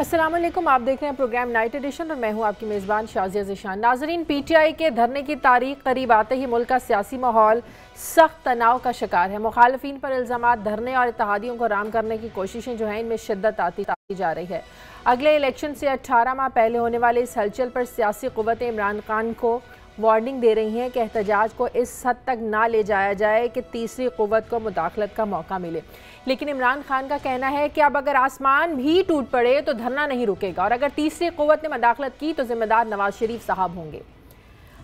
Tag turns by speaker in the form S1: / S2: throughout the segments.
S1: अस्सलाम वालेकुम, आप देख रहे हैं प्रोग्राम नाइट एडिशन और मैं हूं आपकी मेज़बान शाज़िया ज़िशान। नाज़रीन, पीटीआई के धरने की तारीख करीब आते ही मुल्क का सियासी माहौल सख्त तनाव का शिकार है। मुखालफिन पर इल्ज़ामात, धरने और इत्तेहादियों को राम करने की कोशिशें जो हैं इनमें शिद्दत आती जा रही है। अगले इलेक्शन से 18 माह पहले होने वाले इस हलचल पर सियासी क़ुव्वतें इमरान खान को वार्निंग दे रही हैं कि एहतजाज को इस हद तक ना ले जाया जाए कि तीसरी क़ुव्वत को मुदाखलत का मौका मिले। लेकिन इमरान खान का कहना है कि अब अगर आसमान भी टूट पड़े तो धरना नहीं रुकेगा और अगर तीसरी क़ुव्वत ने मुदाखलत की तो जिम्मेदार नवाज शरीफ साहब होंगे।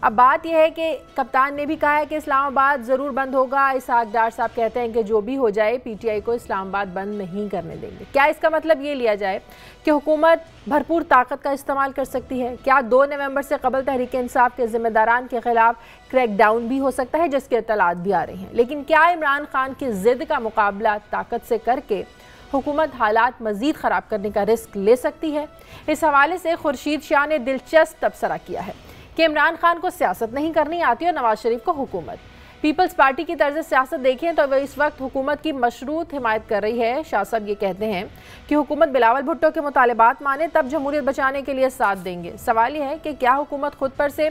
S1: अब बात यह है कि कप्तान ने भी कहा है कि इस्लामाबाद ज़रूर बंद होगा। इसहाक डार साहब कहते हैं कि जो भी हो जाए पीटीआई को इस्लामाबाद बंद नहीं करने देंगे। क्या इसका मतलब ये लिया जाए कि हुकूमत भरपूर ताकत का इस्तेमाल कर सकती है? क्या 2 नवंबर से कबल तहरीक इंसाफ के जिम्मेदारान के खिलाफ क्रैकडाउन भी हो सकता है, जिसके इत्तलात भी आ रही हैं? लेकिन क्या इमरान खान की ज़िद का मुकाबला ताकत से करके हुकूमत हालात मज़ीद ख़राब करने का रिस्क ले सकती है? इस हवाले से खुर्शीद शाह ने दिलचस्प तबसरा किया है कि इमरान खान को सियासत नहीं करनी आती और नवाज शरीफ को हुकूमत। पीपल्स पार्टी की तर्ज सियासत देखें तो वह इस वक्त हुकूमत की मशरूत हिमायत कर रही है। शाह साहब ये कहते हैं कि हुकूमत बिलावल भुट्टो के मुतालिबात माने तब जमहूरियत बचाने के लिए साथ देंगे। सवाल यह है कि क्या हुकूमत खुद पर से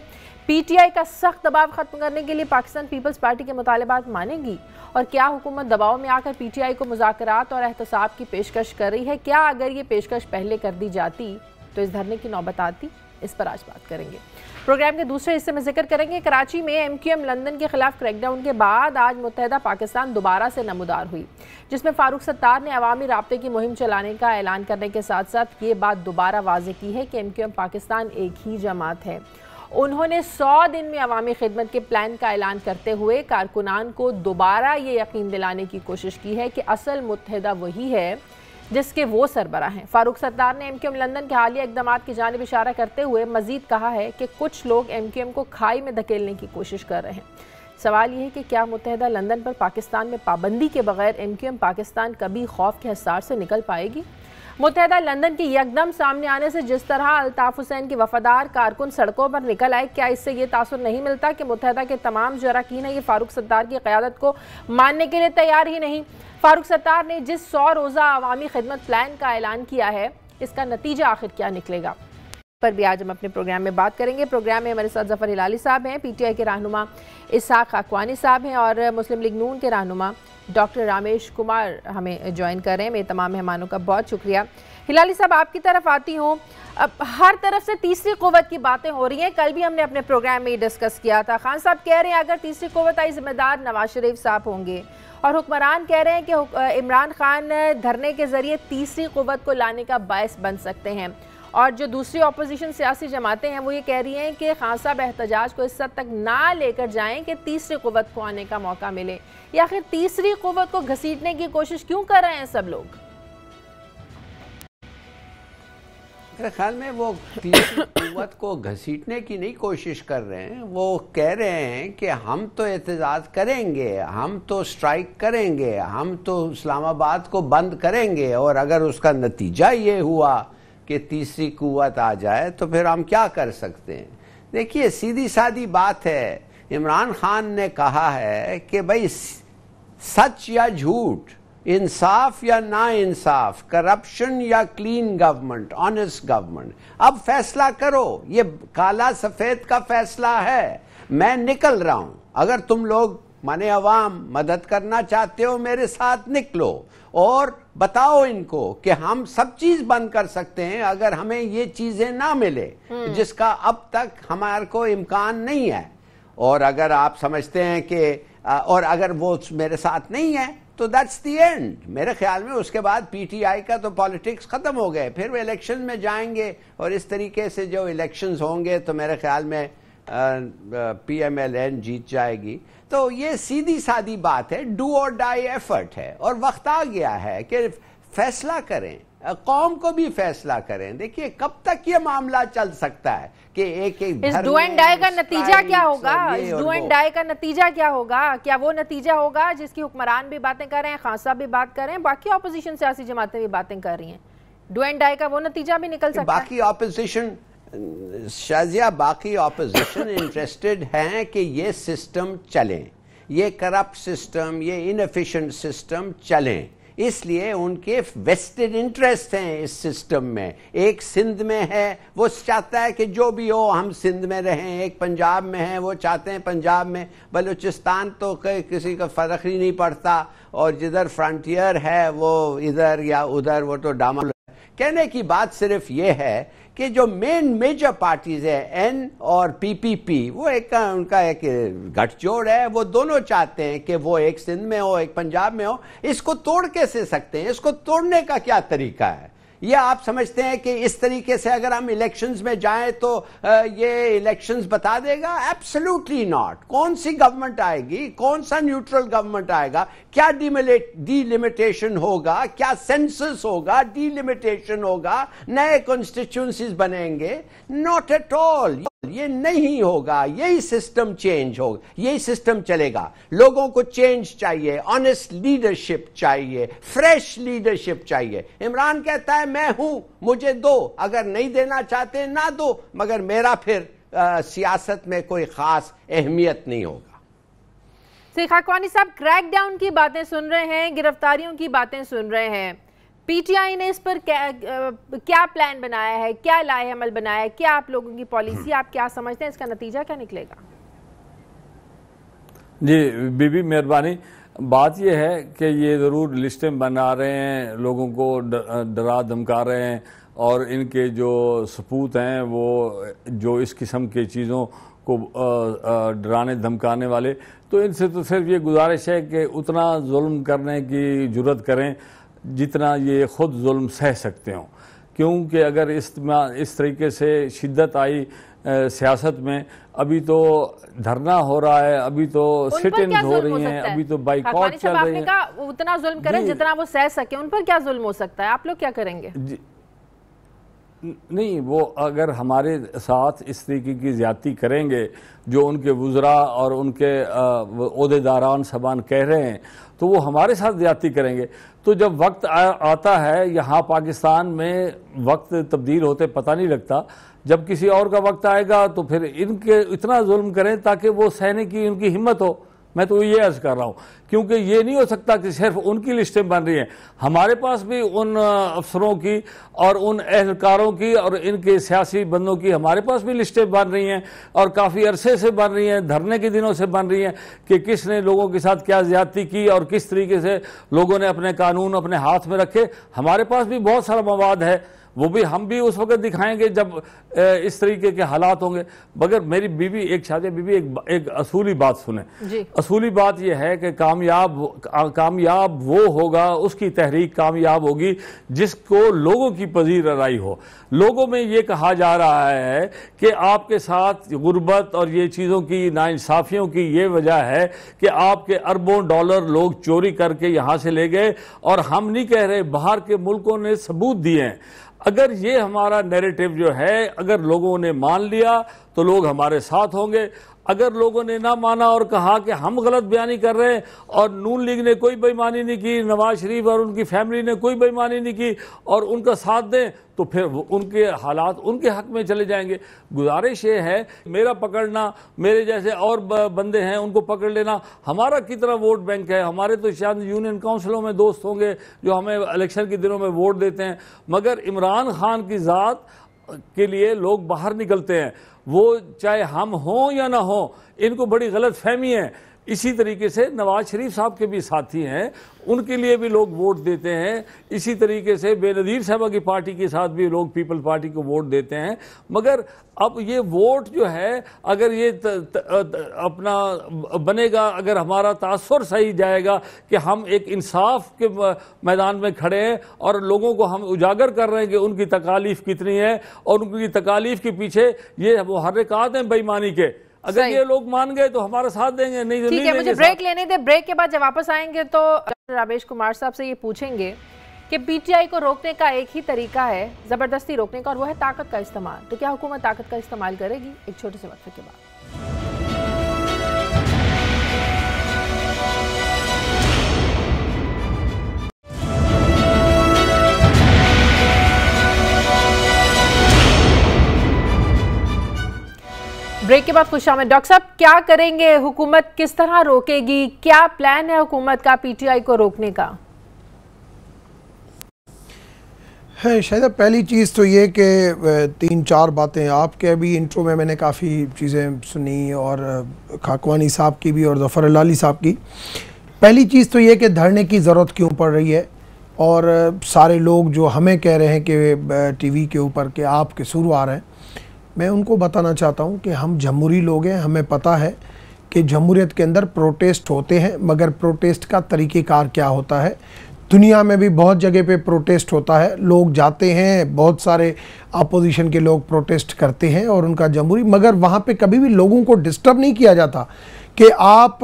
S1: पीटीआई का सख्त दबाव खत्म करने के लिए पाकिस्तान पीपल्स पार्टी के मुतालिबात मानेगी? और क्या हुकूमत दबाव में आकर पीटीआई को मुज़ाकरात और एहतसाब की पेशकश कर रही है? क्या अगर ये पेशकश पहले कर दी जाती तो इस धरने की नौबत आती? इस पर आज बात करेंगे। प्रोग्राम के दूसरे हिस्से में जिक्र करेंगे कराची में एमक्यूएम लंदन के खिलाफ क्रैकडाउन के बाद आज मुत्तहदा पाकिस्तान दोबारा से नमूदार हुई, जिसमें फारूक सत्तार ने अवामी राब्ते की मुहिम चलाने का ऐलान करने के साथ साथ ये बात दोबारा वाज़ेह की है कि एमक्यूएम पाकिस्तान एक ही जमात है। उन्होंने 100 दिन में अवामी खिदमत के प्लान का ऐलान करते हुए कारकुनान को दोबारा ये यकीन दिलाने की कोशिश की है कि असल मुत्तहदा वही है जिसके वो सरबराह हैं। फारूक सत्तार ने एमक्यूएम लंदन के हालिया इक़दामात की जानिब इशारा करते हुए मजीद कहा है कि कुछ लोग एमक्यूएम को खाई में धकेलने की कोशिश कर रहे हैं। सवाल यह है कि क्या मुत्तहदा लंदन पर पाकिस्तान में पाबंदी के बगैर एमक्यूएम पाकिस्तान कभी खौफ के हसार से निकल पाएगी? मुत्तहदा लंदन के यकदम सामने आने से जिस तरह अल्ताफ़ हुसैन के वफादार कारकुन सड़कों पर निकल आए, क्या इससे ये तासुर नहीं मिलता कि मुत्तहदा के तमाम जो अरकान हैं ये फारूक सत्तार की क़यादत को मानने के लिए तैयार ही नहीं? फारूक सत्तार ने जिस 100 रोज़ा अवामी खिदमत प्लान का ऐलान किया है, इसका नतीजा आखिर क्या निकलेगा पर भी आज हम अपने प्रोग्राम में बात करेंगे। प्रोग्राम में हमारे साथ ज़फ़र हिलाली साहब हैं, पीटीआई के रहनुमा इसहाक खाकवानी साहब हैं और मुस्लिम लीग नून के रहनुमा डॉक्टर रामेश कुमार हमें ज्वाइन कर रहे हैं। मेरे तमाम मेहमानों का बहुत शुक्रिया। हिलाली साहब, आपकी तरफ आती हूँ। अब हर तरफ से तीसरी क़ुव्वत की बातें हो रही हैं। कल भी हमने अपने प्रोग्राम में डिस्कस किया था। खान साहब कह रहे हैं अगर तीसरी क़ुव्वत आई जिम्मेदार नवाज शरीफ साहब होंगे और हुक्मरान कह रहे हैं कि इमरान खान धरने के ज़रिए तीसरी क़ुव्वत को लाने का बायस बन सकते हैं। और जो दूसरी अपोजिशन सियासी जमातें हैं वो ये कह रही हैं कि खान साहब एहतजाज को इस हद तक ना लेकर जाएं कि तीसरी क़ुव्वत को आने का मौका मिले। या आखिर तीसरी क़ुव्वत को घसीटने की कोशिश क्यों कर रहे हैं सब लोग?
S2: मेरे ख्याल में वो तीसरी क़ुव्वत को घसीटने की नहीं कोशिश कर रहे हैं। वो कह रहे हैं कि हम तो एहतजाज करेंगे, हम तो स्ट्राइक करेंगे, हम तो इस्लामाबाद को बंद करेंगे और अगर उसका नतीजा ये हुआ कि तीसरी क़ुव्वत आ जाए तो फिर हम क्या कर सकते हैं? देखिए, सीधी सादी बात है। इमरान खान ने कहा है कि भाई सच या झूठ, इंसाफ या ना इंसाफ, करप्शन या क्लीन गवर्नमेंट, ऑनेस्ट गवर्नमेंट, अब फैसला करो। ये काला सफेद का फैसला है। मैं निकल रहा हूं। अगर तुम लोग माने अवाम मदद करना चाहते हो, मेरे साथ निकलो और बताओ इनको कि हम सब चीज बंद कर सकते हैं अगर हमें ये चीजें ना मिले जिसका अब तक हमारे को इम्कान नहीं है। और अगर आप समझते हैं कि और अगर वो मेरे साथ नहीं है तो दैट्स द एंड। मेरे ख्याल में उसके बाद पीटीआई का तो पॉलिटिक्स खत्म हो गए, फिर वो इलेक्शन में जाएंगे और इस तरीके से जो इलेक्शंस होंगे तो मेरे ख्याल में PMLN जीत जाएगी। तो ये सीधी सादी बात है, डू और डाई एफर्ट है और वक्त आ गया है कि फैसला करें, कौम को भी फैसला करें। देखिए, कब तक ये मामला चल सकता है कि एक
S1: इस डू एंड डाई का नतीजा क्या होगा? इस डू एंड डाई का नतीजा क्या होगा? क्या वो नतीजा होगा जिसकी हुक्मरान भी बातें कर रहे हैं, खान साहब भी बात कर रहे हैं, बाकी ऑपोजिशन सियासी जमातें भी बातें कर रही हैं? डू एंड डाई का वो नतीजा भी निकल सकता है?
S2: बाकी ऑपोजिशन शाजिया, बाकी ऑपोजिशन इंटरेस्टेड हैं कि ये सिस्टम चले, ये करप्ट सिस्टम, ये इनएफिशिएंट सिस्टम चलें। इसलिए उनके वेस्टेड इंटरेस्ट हैं इस सिस्टम में। एक सिंध में है, वो चाहता है कि जो भी हो हम सिंध में रहें। एक पंजाब में है, वो चाहते हैं पंजाब में। बलूचिस्तान तो किसी का फर्क ही नहीं पड़ता, और जिधर फ्रंटियर है वो इधर या उधर, वो तो डामर। कहने की बात सिर्फ ये है कि जो मेजर पार्टीज है एन और पीपीपी, वो उनका एक गठजोड़ है। वो दोनों चाहते हैं कि वो एक सिंध में हो, एक पंजाब में हो। इसको तोड़ कैसे सकते हैं? इसको तोड़ने का क्या तरीका है? या आप समझते हैं कि इस तरीके से अगर हम इलेक्शंस में जाएं तो ये इलेक्शंस बता देगा? Absolutely not. कौन सी गवर्नमेंट आएगी? कौन सा न्यूट्रल गवर्नमेंट आएगा? क्या डीलिमिटेशन होगा? क्या सेंसस होगा? डीलिमिटेशन होगा? नए कॉन्स्टिट्यूएंसीज बनेंगे? Not at all. ये नहीं होगा। यही सिस्टम चेंज होगा, यही सिस्टम चलेगा। लोगों को चेंज चाहिए, ऑनेस्ट लीडरशिप चाहिए, फ्रेश लीडरशिप चाहिए। इमरान कहता है मैं हूं, मुझे दो, अगर नहीं देना चाहते ना दो, मगर मेरा फिर सियासत में कोई खास अहमियत नहीं होगा।
S1: शेख खाकवानी साहब, क्रैकडाउन की बातें सुन रहे हैं, गिरफ्तारियों की बातें सुन रहे हैं। पीटीआई ने इस पर क्या प्लान बनाया है, क्या लाए अमल बनाया है, क्या आप लोगों की पॉलिसी, आप क्या समझते हैं इसका नतीजा क्या निकलेगा?
S3: जी बीबी मेहरबानी, बात यह है कि ये ज़रूर लिस्टें बना रहे हैं, लोगों को डरा धमका रहे हैं, और इनके जो सबूत हैं वो जो इस किस्म की चीज़ों को डराने धमकाने वाले, तो इनसे तो सिर्फ ये गुजारिश है कि उतना जुल्म करने की जुर्रत करें जितना ये खुद जुल्म सह सकते हों। क्योंकि अगर इस तरीके से शिद्दत आई सियासत में, अभी तो धरना हो रहा है, अभी तो सिट इन हो रही हैं, अभी तो बाइकॉट चल रही है।
S1: उतना जुल्म करें जितना वो सह सके, उन पर क्या जुल्म हो सकता है? आप लोग क्या करेंगे?
S3: नहीं, वो अगर हमारे साथ इस तरीके की ज्यादती करेंगे जो उनके वुज़रा और उनके ओहदेदारान सबान कह रहे हैं, तो वो हमारे साथ ज्यादती करेंगे। तो जब वक्त आता है, यहाँ पाकिस्तान में वक्त तब्दील होते पता नहीं लगता, जब किसी और का वक्त आएगा तो फिर इनके इतना जुल्म करें ताकि वो सहने की उनकी हिम्मत हो। मैं तो ये अर्ज कर रहा हूँ, क्योंकि ये नहीं हो सकता कि सिर्फ उनकी लिस्टें बन रही हैं, हमारे पास भी उन अफसरों की और उन एहलकारों की और इनके सियासी बंदों की हमारे पास भी लिस्टें बन रही हैं, और काफ़ी अरसे से बन रही हैं, धरने के दिनों से बन रही हैं कि किसने लोगों के साथ क्या ज्यादती की और किस तरीके से लोगों ने अपने कानून अपने हाथ में रखे। हमारे पास भी बहुत सारा मवाद है, वो भी हम भी उस वक्त दिखाएंगे जब इस तरीके के हालात होंगे। मगर मेरी बीवी, एक शादी बीवी, एक असूली बात सुने। असूली बात यह है कि कामयाब वो होगा, उसकी तहरीक कामयाब होगी जिसको लोगों की पजीर राई हो। लोगों में ये कहा जा रहा है कि आपके साथ गुर्बत और ये चीज़ों की नाइंसाफियों की ये वजह है कि आपके अरबों डॉलर लोग चोरी करके यहाँ से ले गए, और हम नहीं कह रहे, बाहर के मुल्कों ने सबूत दिए हैं। अगर ये हमारा नैरेटिव जो है, अगर लोगों ने मान लिया तो लोग हमारे साथ होंगे। अगर लोगों ने ना माना और कहा कि हम गलत बयानी कर रहे हैं और नून लीग ने कोई बेईमानी नहीं की, नवाज शरीफ और उनकी फैमिली ने कोई बेईमानी नहीं की, और उनका साथ दें, तो फिर उनके हालात उनके हक में चले जाएंगे। गुजारिश ये है, मेरा पकड़ना, मेरे जैसे और बंदे हैं उनको पकड़ लेना, हमारा कितना वोट बैंक है। हमारे तो शायद यूनियन काउंसिलों में दोस्त होंगे जो हमें इलेक्शन के दिनों में वोट देते हैं, मगर इमरान खान की ज़ात के लिए लोग बाहर निकलते हैं, वो चाहे हम हों या ना हों, इनको बड़ी गलत फहमी है। इसी तरीके से नवाज शरीफ साहब के भी साथी हैं, उनके लिए भी लोग वोट देते हैं। इसी तरीके से बेनज़ीर साहबा की पार्टी के साथ भी लोग पीपल पार्टी को वोट देते हैं। मगर अब ये वोट जो है, अगर ये अपना बनेगा, अगर हमारा तासुर सही जाएगा कि हम एक इंसाफ के मैदान में खड़े हैं और लोगों को हम उजागर कर रहे हैं कि उनकी तकालीफ कितनी है, और उनकी तकालीफ के पीछे ये मुहर्रिकात हैं बेईमानी के, अगर ये लोग मान गए तो हमारा साथ देंगे, नहीं तो नहीं।
S1: मुझे ब्रेक लेने दे, ब्रेक के बाद जब वापस आएंगे तो डॉक्टर रावेश कुमार साहब से ये पूछेंगे कि पीटीआई को रोकने का एक ही तरीका है, जबरदस्ती रोकने का, और वो है ताकत का इस्तेमाल। तो क्या हुकूमत ताकत का इस्तेमाल करेगी? एक छोटे से वक्फे के बाद। ब्रेक के बाद खुशामद। डॉक्टर साहब, क्या करेंगे? हुकूमत किस तरह रोकेगी? क्या प्लान है हुकूमत का पीटीआई को रोकने का?
S4: है शायद पहली चीज़ तो ये कि 3-4 बातें आपके अभी इंट्रो में मैंने काफ़ी चीज़ें सुनी और खाकवानी साहब की भी और ज़फ़र अलाली साहब की। पहली चीज़ तो ये कि धरने की ज़रूरत क्यों पड़ रही है, और सारे लोग जो हमें कह रहे हैं कि टीवी के ऊपर कि आप कसूरवार हैं, मैं उनको बताना चाहता हूँ कि हम जमहूरी लोग हैं, हमें पता है कि जमहूरियत के अंदर प्रोटेस्ट होते हैं, मगर प्रोटेस्ट का तरीक़ेकार क्या होता है। दुनिया में भी बहुत जगह पे प्रोटेस्ट होता है, लोग जाते हैं, बहुत सारे अपोजिशन के लोग प्रोटेस्ट करते हैं और उनका जमहूरी, मगर वहाँ पे कभी भी लोगों को डिस्टर्ब नहीं किया जाता कि आप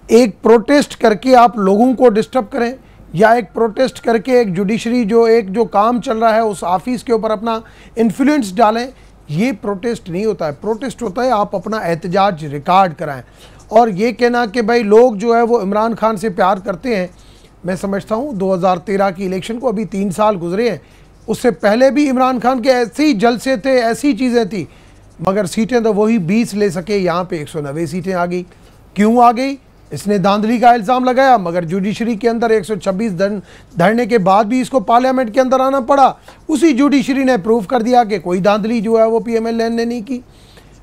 S4: एक प्रोटेस्ट करके आप लोगों को डिस्टर्ब करें, या एक प्रोटेस्ट करके एक जुडिशरी जो काम चल रहा है उस ऑफिस के ऊपर अपना इन्फ्लुएंस डालें। ये प्रोटेस्ट नहीं होता है। प्रोटेस्ट होता है आप अपना एहतजाज रिकॉर्ड कराएं। और ये कहना कि भाई लोग जो है वो इमरान खान से प्यार करते हैं, मैं समझता हूँ 2013 की इलेक्शन को अभी 3 साल गुजरे हैं, उससे पहले भी इमरान खान के ऐसे ही जलसे थे, ऐसी चीज़ें थी, मगर सीटें तो वही 20 ले सके, यहाँ पे 190 सीटें आ गई। क्यों आ गई? इसने धांधली का इल्ज़ाम लगाया, मगर जुडिशरी के अंदर 126 धरने के बाद भी इसको पार्लियामेंट के अंदर आना पड़ा। उसी जुडिशरी ने प्रूव कर दिया कि कोई धांधली जो है वो PMLN ने नहीं की,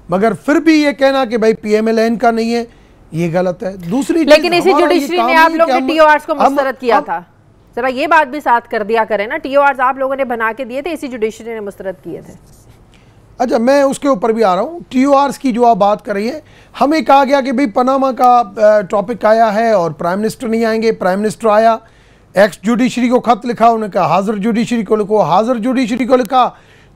S4: मगर फिर भी ये कहना कि भाई PMLN का नहीं है, ये गलत है। दूसरी
S1: लेकिन इसी जुडिशरी ने आप लोगों ने TORs को मुस्तरद किया था, जरा ये बात भी साथ कर दिया करें ना। TORs आप लोगों ने बना के दिए थे, इसी जुडिशरी ने मुस्तरद किए थे।
S4: अच्छा, मैं उसके ऊपर भी आ रहा हूँ। TORs की जो आप बात कर रही है, हमें कहा गया कि भाई पनामा का टॉपिक आया है और प्राइम मिनिस्टर नहीं आएंगे। प्राइम मिनिस्टर आया, एक्स जुडिशरी को खत लिखा, उन्होंने कहा हाजिर जुडिशरी को लिखो, हाजिर जुडिशरी को लिखा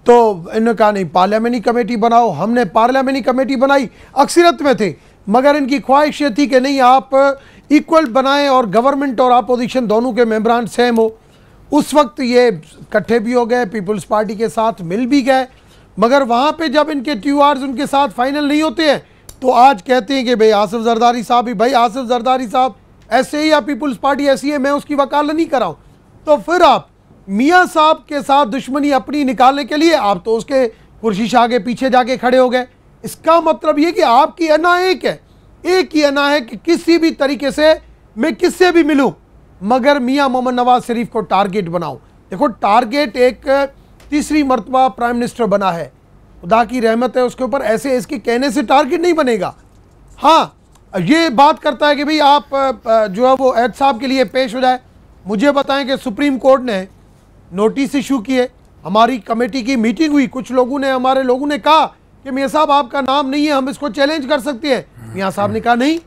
S4: तो इन्होंने कहा नहीं पार्लियामेंट्री कमेटी बनाओ। हमने पार्लियामेंट्री कमेटी बनाई, अक्सरियत में थे, मगर इनकी ख्वाहिश ये थी कि नहीं आप इक्वल बनाएं और गवर्नमेंट और अपोजिशन दोनों के मेंबरान सेम हो। उस वक्त ये इकट्ठे भी हो गए, पीपल्स पार्टी के साथ मिल भी गए, मगर वहाँ पे जब इनके TORs उनके साथ फाइनल नहीं होते हैं तो आज कहते हैं कि भाई आसिफ जरदारी साहब ही, भाई आसिफ जरदारी साहब ऐसे ही या पीपल्स पार्टी ऐसी है, मैं उसकी वकालत नहीं कराऊँ। तो फिर आप मियाँ साहब के साथ दुश्मनी अपनी निकालने के लिए आप तो उसके कुर्सी शाह के पीछे जाके खड़े हो गए। इसका मतलब ये कि आपकी अना एक है, एक ही अना है कि किसी भी तरीके से मैं किससे भी मिलूं, मगर मियाँ मोहम्मद नवाज शरीफ को टारगेट बनाऊं। देखो, टारगेट एक तीसरी मरतबा प्राइम मिनिस्टर बना है, खुदा की रहमत है उसके ऊपर, ऐसे इसके कहने से टारगेट नहीं बनेगा। हाँ, ये बात करता है कि भाई आप जो है वो एहतसाब के लिए पेश हो जाए। मुझे बताएं कि सुप्रीम कोर्ट ने नोटिस इशू किए, हमारी कमेटी की मीटिंग हुई, कुछ लोगों ने, हमारे लोगों ने कहा कि मियाँ साहब आपका नाम नहीं है, हम इसको चैलेंज कर सकते हैं। मियाँ साहब ने कहा नहीं,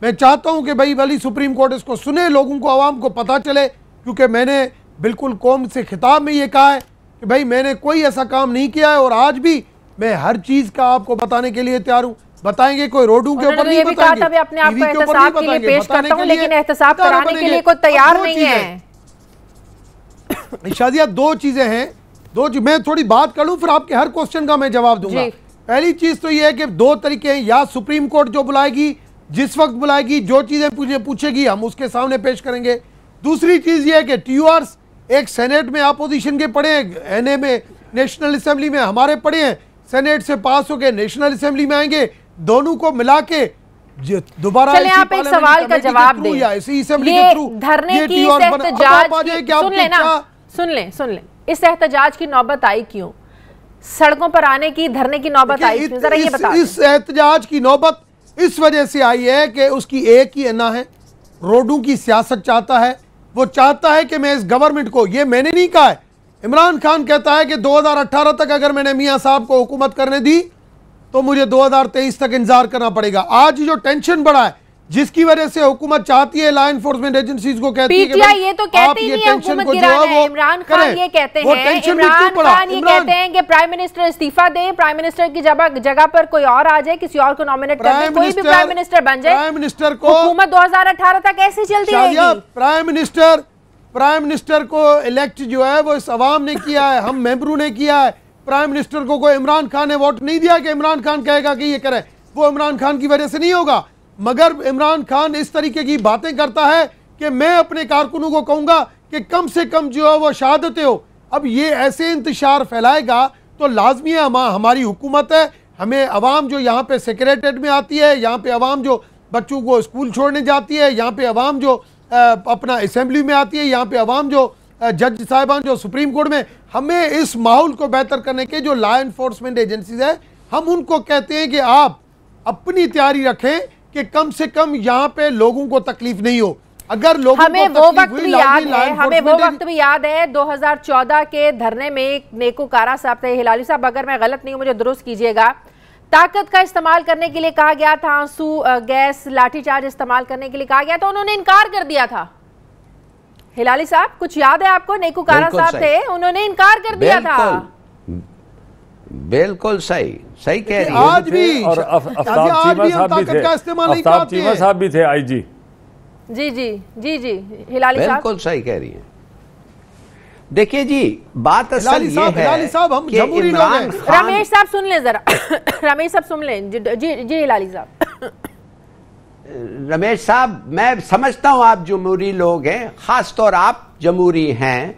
S4: मैं चाहता हूँ कि भाई भली सुप्रीम कोर्ट इसको सुने, लोगों को, आवाम को पता चले, क्योंकि मैंने बिल्कुल कौम से खिताब में ये कहा है कि भाई मैंने कोई ऐसा काम नहीं किया है और आज भी मैं हर चीज़ का आपको बताने के लिए तैयार हूँ। बताएंगे कोई रोडों के ऊपर नहीं बताएंगे,
S1: अपने आप को एहतसाब के लिए पेश करता हूं, लेकिन एहतसाब कराने के लिए कोई तैयार नहीं है।
S4: शादिया, दो चीजें हैं, मैं थोड़ी बात कर लूं फिर आपके हर क्वेश्चन का मैं जवाब दूंगा। पहली चीज तो ये है कि 2 तरीके हैं, या सुप्रीम कोर्ट जो बुलाएगी, जिस वक्त बुलाएगी, जो चीजें पूछेगी हम उसके सामने पेश करेंगे। दूसरी चीज ये है कि TORs एक सेनेट में अपोजिशन के पड़े हैं, NA में, नेशनल असेंबली में हमारे पड़े हैं, सेनेट से पास होकर नेशनल असेंबली में आएंगे, दोनों को मिला के दोबारा
S1: आप एक सवाल का जवाब दें। ये धरने की सुन लें, इस एहतजाज की नौबत आई क्यों? सड़कों पर आने की, धरने की नौबत आई क्यों? जरा ये बता।
S4: इस एहतजाज की नौबत इस वजह से आई है कि उसकी एक ही अन्ना है, रोडों की सियासत चाहता है। वो चाहता है कि मैं इस गवर्नमेंट को, ये मैंने नहीं कहा है, इमरान खान कहता है कि 2018 तक अगर मैंने मियाँ साहब को हुकूमत करने दी तो मुझे 2023 तक इंतजार करना पड़ेगा। आज जो टेंशन बढ़ा है, जिसकी वजह से हुकूमत चाहती है, लॉ एनफोर्समेंट एजेंसीज को कहती है कि
S1: ये तो कहते ही नहीं है हुकूमत गिराना है। इमरान खान ये कहते हैं कि प्राइम मिनिस्टर इस्तीफा दे, प्राइम मिनिस्टर की जगह पर कोई और आ जाए, किसी और को नॉमिनेट कर दे, कोई भी प्राइम मिनिस्टर बन जाए,
S4: प्राइम मिनिस्टर को
S1: हुकूमत 2018 तक ऐसे चलती रहेगी।
S4: प्राइम मिनिस्टर को इलेक्ट जो है वो इस अवाम ने किया है, हम मेंबरों ने किया है। प्राइम मिनिस्टर को कोई इमरान खान ने वोट नहीं दिया कि इमरान खान कहेगा कि ये करे, वो इमरान खान की वजह से नहीं होगा। मगर इमरान खान इस तरीके की बातें करता है कि मैं अपने कारकुनों को कहूंगा कि कम से कम जो है वो शहादतें हो। अब ये ऐसे इंतशार फैलाएगा तो लाजमी है, हमारी हुकूमत है, हमें अवाम जो यहाँ पे सेक्रेटेरिएट में आती है, यहाँ पे अवाम जो बच्चों को स्कूल छोड़ने जाती है, यहाँ पे अवाम जो अपना असेंबली में आती है, यहाँ पे अवाम जो जज साहिबान जो सुप्रीम कोर्ट में, हमें इस माहौल को बेहतर करने के जो लॉ एनफोर्समेंट एजेंसीज है, हम उनको कहते हैं कि आप अपनी तैयारी रखें कि कम से कम यहाँ पे लोगों को तकलीफ नहीं हो। अगर लोगों
S1: हमें
S4: को
S1: वो
S4: तकलीफ
S1: वक्त
S4: हुई,
S1: भी याद है, हमें वो वक्त भी याद है 2014 के धरने में नेकूकारा साहब थे, हिलाली साहब अगर मैं गलत नहीं हूं मुझे दुरुस्त कीजिएगा, ताकत का इस्तेमाल करने के लिए कहा गया था, आंसू गैस लाठीचार्ज इस्तेमाल करने के लिए कहा गया था, उन्होंने इनकार कर दिया था। हिलाली साहब कुछ याद है आपको? नेकूकारा साहब थे, उन्होंने इनकार कर दिया था।
S2: बिल्कुल सही, सही कह रही
S4: है। आज भी
S3: और आफ्ताब चीमा साहब भी थे आईजी।
S1: जी जी जी जी हिलाली साहब
S2: बिल्कुल सही कह रही है। देखिए जी, बात असल ये है
S4: हम जमहूरी लोग हैं।
S1: रमेश साहब सुन लें जरा रमेश साहब सुन लें। जी जी हिलाली साहब।
S2: रमेश साहब, मैं समझता हूं आप जमहूरी लोग हैं, खासतौर आप जमहूरी हैं।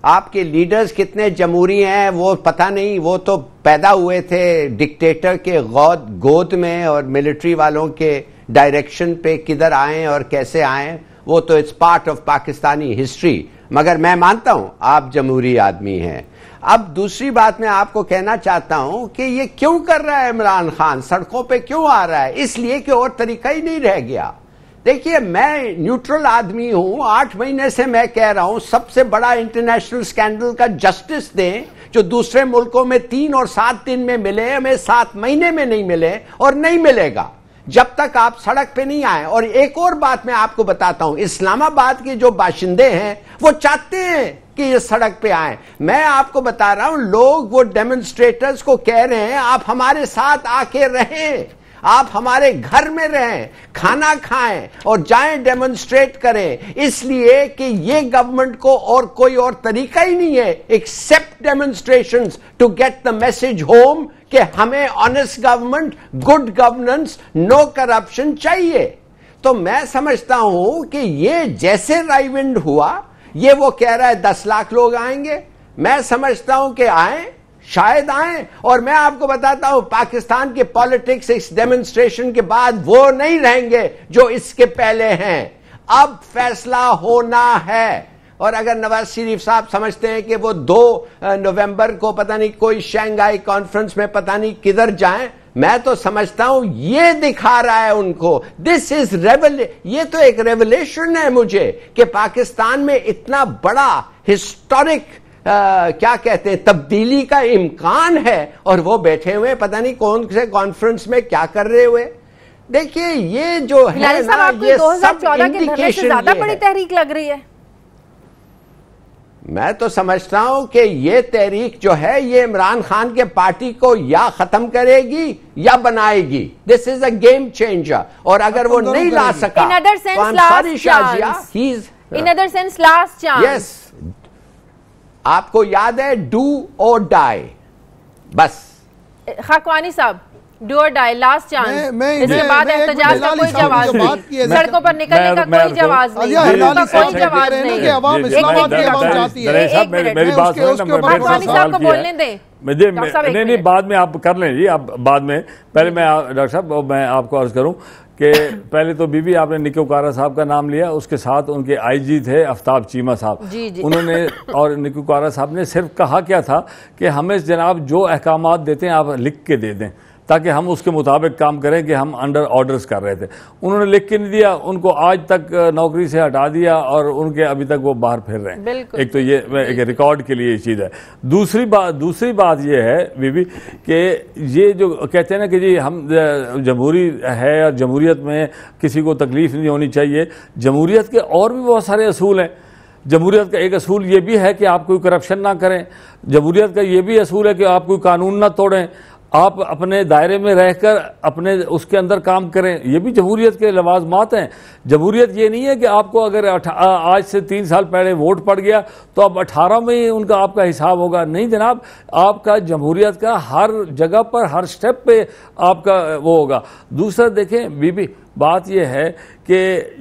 S2: आपके लीडर्स कितने जमहूरी हैं वो पता नहीं, वो तो पैदा हुए थे डिक्टेटर के गोद में और मिलिट्री वालों के डायरेक्शन पे किधर आए और कैसे आए, वो तो it's part of Pakistani history. मगर मैं मानता हूं आप जमहूरी आदमी हैं। अब दूसरी बात मैं आपको कहना चाहता हूं कि ये क्यों कर रहा है इमरान खान, सड़कों पे क्यों आ रहा है? इसलिए कि और तरीका ही नहीं रह गया। देखिए, मैं न्यूट्रल आदमी हूं, 8 महीने से मैं कह रहा हूं सबसे बड़ा इंटरनेशनल स्कैंडल का जस्टिस दें, जो दूसरे मुल्कों में 3 और 7 दिन में मिले, हमें 7 महीने में नहीं मिले और नहीं मिलेगा जब तक आप सड़क पे नहीं आए। और एक और बात मैं आपको बताता हूं, इस्लामाबाद के जो बाशिंदे हैं वो चाहते हैं कि ये सड़क पे आए। मैं आपको बता रहा हूं, लोग वो डेमोन्स्ट्रेटर्स को कह रहे हैं आप हमारे साथ आके रहें, आप हमारे घर में रहें, खाना खाएं और जाएं डेमोन्स्ट्रेट करें, इसलिए कि ये गवर्नमेंट को और कोई और तरीका ही नहीं है except demonstrations to get the message home कि हमें honest government, good governance, no corruption चाहिए। तो मैं समझता हूं कि ये जैसे राइविंड हुआ, ये वो कह रहा है 10 लाख लोग आएंगे, मैं समझता हूं कि आए, शायद आए। और मैं आपको बताता हूं पाकिस्तान के पॉलिटिक्स इस डेमोन्स्ट्रेशन के बाद वो नहीं रहेंगे जो इसके पहले हैं। अब फैसला होना है। और अगर नवाज शरीफ साहब समझते हैं कि वो 2 नवंबर को पता नहीं कोई शंघाई कॉन्फ्रेंस में पता नहीं किधर जाएं, मैं तो समझता हूं ये दिखा रहा है उनको, दिस इज ये तो एक रेवलेशन है मुझे कि पाकिस्तान में इतना बड़ा हिस्टोरिक क्या कहते हैं तब्दीली का इम्कान है और वो बैठे हुए पता नहीं कौन से कॉन्फ्रेंस में क्या कर रहे हुए। देखिए, ये जो है ना, ये
S1: 2014 के धरने से ज्यादा बड़ी तहरीक लग रही है।
S2: मैं तो समझता हूं कि ये तहरीक जो है ये इमरान खान के पार्टी को या खत्म करेगी या बनाएगी। This is a game changer. और अगर वो नहीं ला सका,
S1: in other sense last chance.
S2: Yes, आपको याद है डू और डाई, बस।
S1: खाकवानी साहब, डू और डाई, लास्ट चांस। इसके बाद एहतजाज का कोई जवाब नहीं, सड़कों पर निकलने का कोई जवाब नहीं, कोई जवाब नहीं।
S3: मेरी बात
S1: साहब को बोलने दें।
S3: नहीं, बाद में आप कर लें जी, आप बाद में। पहले मैं डॉक्टर साहब मैं आपको अर्ज करूं कि पहले तो बीबी आपने नेकूकारा साहब का नाम लिया, उसके साथ उनके आईजी थे आफ्ताब चीमा साहब। उन्होंने और नेकूकारा साहब ने सिर्फ कहा क्या था कि हमें जनाब जो अहकामात देते हैं आप लिख के दे दें ताकि हम उसके मुताबिक काम करें कि हम अंडर ऑर्डर्स कर रहे थे। उन्होंने लिख के नहीं दिया, उनको आज तक नौकरी से हटा दिया और उनके अभी तक वो बाहर फिर रहे हैं। एक तो ये एक रिकॉर्ड के लिए ये चीज़ है। दूसरी बात ये है बीबी कि ये जो कहते हैं ना कि जी हम जमहूरी है और जमहूरियत में किसी को तकलीफ नहीं होनी चाहिए। जमहूरियत के और भी बहुत सारे असूल हैं। जमहूरियत का एक असूल ये भी है कि आप कोई करप्शन ना करें। जमहूरियत का ये भी असूल है कि आप कोई कानून ना तोड़ें, आप अपने दायरे में रहकर अपने उसके अंदर काम करें। ये भी जमहूरियत के लवाजमात हैं। जमहूरियत ये नहीं है कि आपको अगर आज से 3 साल पहले वोट पड़ गया तो अब 18 में ही उनका आपका हिसाब होगा। नहीं जनाब, आपका जमहूरियत का हर जगह पर हर स्टेप पे आपका वो होगा। दूसरा देखें बीबी, बात यह है कि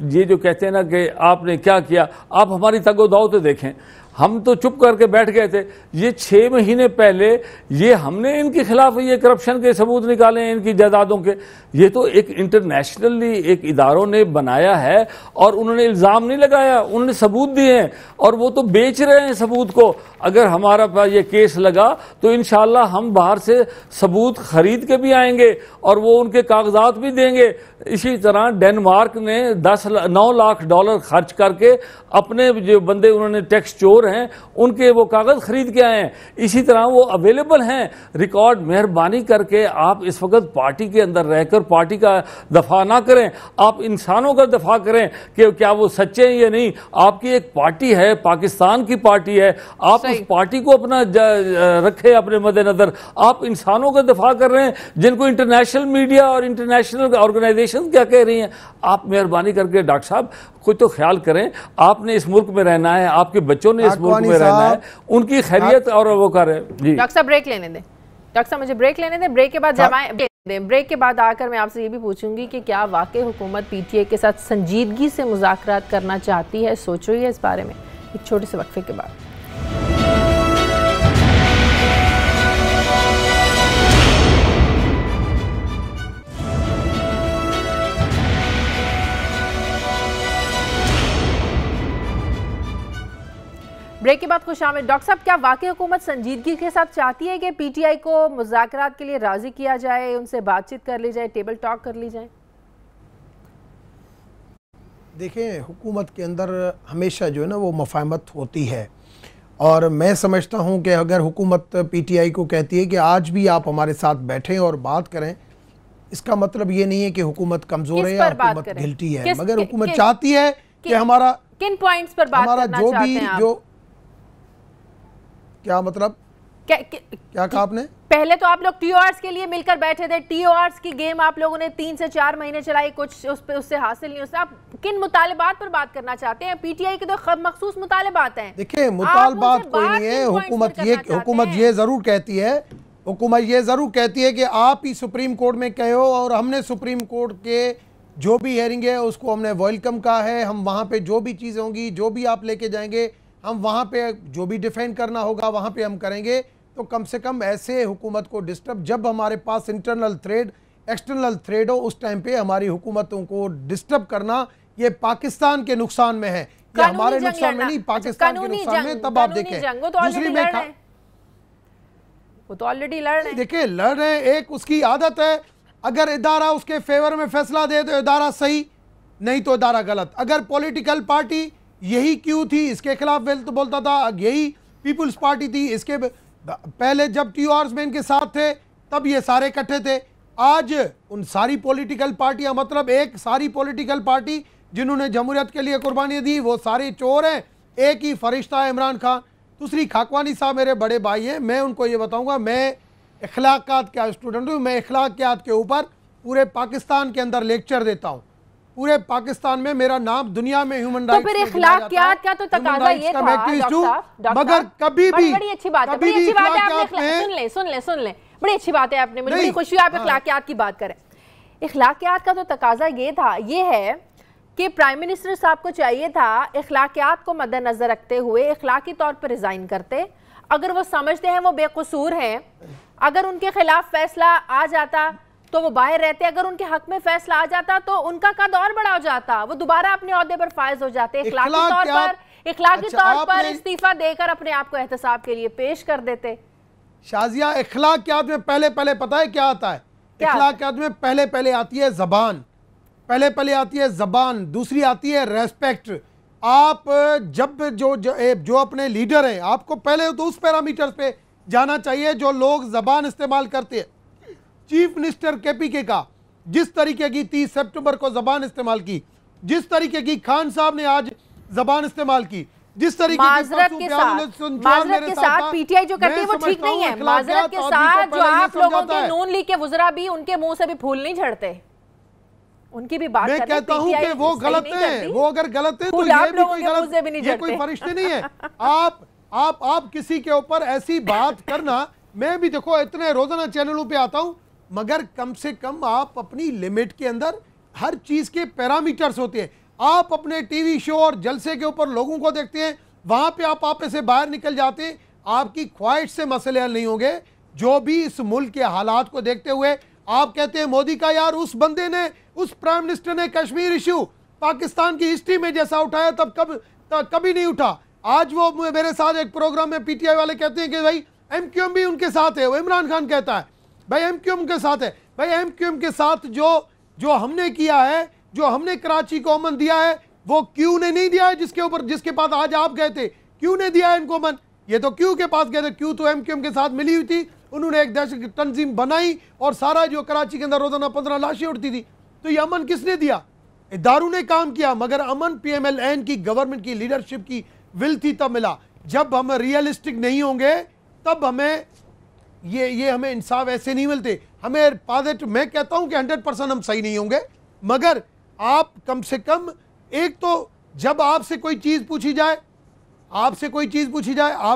S3: ये जो कहते हैं ना कि आपने क्या किया, आप हमारी तगोदाव तो देखें। हम तो चुप करके बैठ गए थे। ये 6 महीने पहले ये हमने इनके खिलाफ ये करप्शन के सबूत निकाले हैं, इनकी जायदादों के। ये तो एक इंटरनेशनली एक इदारों ने बनाया है और उन्होंने इल्ज़ाम नहीं लगाया, उन्होंने सबूत दिए हैं और वो तो बेच रहे हैं सबूत को। अगर हमारा पास ये केस लगा तो इंशाल्लाह हम बाहर से सबूत खरीद के भी आएंगे और वो उनके कागजात भी देंगे। इसी तरह डेनमार्क ने 9 लाख डॉलर खर्च करके अपने जो बंदे उन्होंने टैक्स चोर हैं उनके वो कागज खरीद के आए हैं। इसी तरह वो अवेलेबल हैं रिकॉर्ड। मेहरबानी करके आप इस वक्त पार्टी के अंदर रहकर पार्टी का दफा ना करें, आप इंसानों का दफा करें कि क्या वो सच्चे हैं या नहीं। आपकी एक पार्टी है, पाकिस्तान की पार्टी है, आप उस पार्टी को अपना रखे अपने मद्देनजर। आप इंसानों का दफा कर रहे हैं जिनको इंटरनेशनल मीडिया और इंटरनेशनल ऑर्गेनाइजेशन क्या कह रही हैं। आप मेहरबानी करके डॉक्टर साहब कुछ तो ख्याल करें। आपने इस मुल्क में रहना है, आपके बच्चों ने इस मुल्क में रहना है, उनकी खैरियत और वो करें। जी
S1: डॉक्टर साहब ब्रेक लेने दें, डॉक्टर साहब मुझे ब्रेक लेने दें। ब्रेक के बाद ब्रेक के बाद आकर मैं आपसे ये भी पूछूंगी कि क्या वाकई हुकूमत पीटीआई के साथ संजीदगी से मुज़ाकरात करना चाहती है। सोच रही है इस बारे में एक छोटे से वक्फे के बाद। ब्रेक के बाद खुशामद। डॉक्टर साहब क्या वाकई हुकूमत संजीदगी के साथ चाहती है कि पीटीआई को मुज़ाकरात के लिए राजी किया जाए, उनसे बातचीत कर ली जाए, टेबल टॉक कर ली जाए?
S4: देखें, हुकूमत के अंदर हमेशा जो है ना वो मफाहमत होती है और मैं समझता हूं कि अगर हुकूमत पीटीआई को कहती है कि आज भी आप हमारे साथ बैठें और बात करें, इसका मतलब ये नहीं है कि हुकूमत कमज़ोर है या हुकूमत गिल्टी है, मगर हुकूमत चाहती है कि हमारा
S1: किन पॉइंट्स पर बात करना चाहते हैं आप?
S4: जो क्या मतलब क्या कहा आपने?
S1: पहले तो आप लोग टीओआरस के लिए मिलकर बैठे थे, टीओआरस की गेम आप लोगों ने 3 से 4 महीने चलाई, कुछ उससे हासिल नहीं हुआ। आप किन मुतालिबात पर बात करना चाहते हैं? पीटीआई के तो मखसूस मुतालिबात हैं।
S4: देखिए, मुतालिबात कोई नहीं है। हुकूमत ये जरूर कहती है, हुकूमत ये जरूर कहती है कि आप ही सुप्रीम कोर्ट में कहो और हमने सुप्रीम कोर्ट के जो भी हेयरिंग है उसको हमने वेलकम कहा है। हम वहाँ पे जो भी चीज़ें होंगी, जो भी आप लेके जाएंगे, हम वहाँ पे जो भी डिफेंड करना होगा वहाँ पे हम करेंगे। तो कम से कम ऐसे हुकूमत को डिस्टर्ब, जब हमारे पास इंटरनल थ्रेड एक्सटर्नल थ्रेड हो, उस टाइम पे हमारी हुकूमतों को डिस्टर्ब करना ये पाकिस्तान के नुकसान में है, ये हमारे नुकसान में नहीं, पाकिस्तान के नुकसान में। तब आप देखें दूसरी में
S1: वो तो ऑलरेडी लड़ रहे हैं।
S4: देखिए, लड़ रहे हैं, एक उसकी आदत है, अगर इदारा उसके फेवर में फैसला दे तो इदारा सही, नहीं तो इदारा गलत। अगर पॉलिटिकल पार्टी यही क्यों थी, इसके खिलाफ वेल तो बोलता था, यही पीपुल्स पार्टी थी, इसके पहले जब टीओआरस में इनके साथ थे तब ये सारे इकट्ठे थे। आज उन सारी पॉलिटिकल पार्टियां, मतलब एक सारी पॉलिटिकल पार्टी जिन्होंने जमहूरियत के लिए कुर्बानियां दी, वो सारे चोर हैं। एक ही फरिश्ता है इमरान खान, दूसरी खाकवानी साहब मेरे बड़े भाई हैं। मैं उनको ये बताऊंगा, मैं इखलाकियात का स्टूडेंट हूँ, मैं इखलाकियात के ऊपर पूरे पाकिस्तान के अंदर लेक्चर देता हूँ। पूरे पाकिस्तान में मेरा नाम दुनिया में ह्यूमन राइट्स,
S1: तो फिर इखलाकियात का तो तकाजा ये था
S4: मगर कभी भी
S1: बड़ी अच्छी बात है, बड़ी अच्छी बात है आपने, सुन ले बड़ी अच्छी बात है आपने, मुझे बड़ी खुशी हुई आप इखलाकियात की बात करें। इखलाकियात का तो तकाजा ये है कि प्राइम मिनिस्टर साहब को चाहिए था इखलाकियात को मद्देनजर रखते हुए इखलाकी तौर पर रिजाइन करते। अगर वो समझते हैं वो बेकसूर हैं, अगर उनके खिलाफ फैसला आ जाता तो वो बाहर रहते, अगर उनके हक में फैसला आ जाता तो उनका कद और बड़ा हो जाता, वो दोबारा अपने ओहदे पर फायज हो जाते, इखलाकी तौर पर इस्तीफा देकर अपने आप को एहतसाब के लिए पेश कर देते।
S4: शाजिया, इखलाकियात में पहले पता है क्या आता है? इखलाकियात में पहले आती है जबान, पहले आती है जबान, दूसरी आती है रेस्पेक्ट। आप जब जो अपने लीडर हैं, आपको पहले तो उस पैरामीटर्स पे जाना चाहिए जो लोग जबान इस्तेमाल करते हैं। चीफ मिनिस्टर केपीके का जिस तरीके की 30 सितंबर को जबान इस्तेमाल की, जिस तरीके की खान साहब ने आज जबान इस्तेमाल की, जिस तरीके
S1: माजरत के साथ पीटीआई जो करती है वो ठीक नहीं है। माजरत के साथ जो आप लोगों के नून लीग के वज़रा भी उनके मुंह से भी फूल नहीं झड़ते, उनकी भी बात
S4: मैं कहता हूं कि वो गलत है। वो अगर गलत है तो ये भी कोई गलत, ये कोई फरिश्ते नहीं है। आप किसी के ऊपर ऐसी बात करना, मैं भी देखो इतने रोजाना चैनलों पे आता हूं, मगर कम से कम आप अपनी लिमिट के अंदर, हर चीज के पैरामीटर्स होते हैं। आप अपने टीवी शो और जलसे के ऊपर लोगों को देखते हैं वहां पे आप आपे से बाहर निकल जाते, आपकी ख्वाहिश से मसले हल नहीं होंगे। जो भी इस मुल्क के हालात को देखते हुए आप कहते हैं मोदी का यार उस बंदे ने, उस प्राइम मिनिस्टर ने कश्मीर इश्यू पाकिस्तान की हिस्ट्री में जैसा उठाया तब कभी नहीं उठा। आज वो मेरे साथ एक प्रोग्राम में पीटीआई वाले कहते हैं कि भाई एमक्यूएम भी उनके साथ है। वो इमरान खान कहता है भाई एमक्यूएम के साथ है। भाई एमक्यूएम के साथ जो हमने किया है, जो हमने कराची को अमन दिया है, वो क्यू ने नहीं दिया है, जिसके पास आज आप गए थे। क्यू ने दिया है इनको अमन, ये तो क्यू के पास गए थे। क्यू तो एमक्यूएम के साथ मिली हुई थी, उन्होंने एक दहशत तंजीम बनाई और सारा जो कराची के अंदर रोजाना 15 लाशें उड़ती थी। तो ये अमन किसने दिया? इदारों ने काम किया, मगर अमन पीएमएलएन की गवर्नमेंट की लीडरशिप की विल थी तब मिला। जब हम रियलिस्टिक नहीं होंगे तब हमें ये हमें इंसाफ ऐसे नहीं मिलते। हमें पॉजिटिव, मैं कहता हूं कि 100% हम सही नहीं होंगे, मगर आप कम से कम एक तो जब आपसे कोई चीज पूछी जाए, आप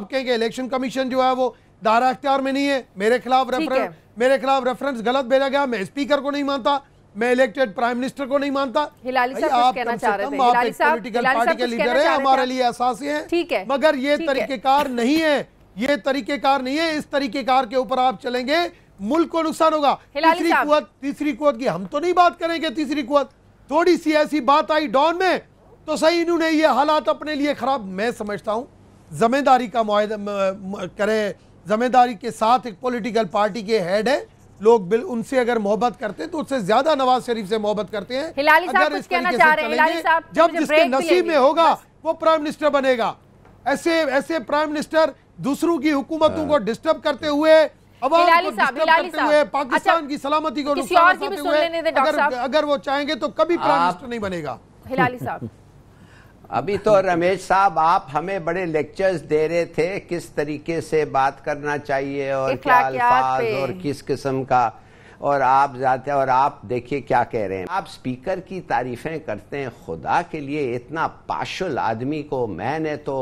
S4: कहेंगे इलेक्शन कमीशन जो है वो दायरा इख्तियार में नहीं है, मेरे खिलाफ रेफरेंस गलत भेजा गया, मैं स्पीकर को नहीं मानता, मैं इलेक्टेड प्राइम मिनिस्टर को नहीं मानता।
S1: हिलाली साहब आप कहना चाह रहे थे,
S4: हिलाली साहब पॉलिटिकल पार्टी के लीडर है, हमारे लिए एहसास है,
S1: ठीक है,
S4: मगर ये तरीकेकार नहीं है, ये तरीकेकार नहीं है। इस तरीकेकार के ऊपर आप चलेंगे मुल्क को नुकसान होगा। तीसरी कुव्वत की हम तो नहीं बात करेंगे। तीसरी कुव्वत थोड़ी सी ऐसी बात आई डॉन में तो सही, इन्होंने ये हालात अपने लिए खराब। मैं समझता हूं जिम्मेदारी का मुआहदा करें, जिम्मेदारी के साथ एक पॉलिटिकल पार्टी के हेड है, लोग उनसे अगर मोहब्बत करते हैं तो उससे ज्यादा नवाज शरीफ से मोहब्बत करते हैं। अगर इस तरीके से चलेंगे, जब जिसके नसीब में होगा वो प्राइम मिनिस्टर बनेगा। ऐसे प्राइम मिनिस्टर दूसरों की हुकूमतों को डिस्टर्ब करते हुए, अवाम को डिस्टर्ब करते हुए, पाकिस्तान की सलामती को नुकसान पहुंचाते हुए अगर वो चाहेंगे तो कभी प्राइम मिनिस्टर नहीं बनेगा।
S1: हिलाली साहब,
S2: अभी तो रमेश साहब आप हमें बड़े लेक्चर्स दे रहे थे किस तरीके से बात करना चाहिए और क्या अल्फाज और किस किस्म का, और आप देखिए क्या कह रहे हैं। आप स्पीकर की तारीफें करते हैं, खुदा के लिए इतना पाशुल आदमी को मैंने तो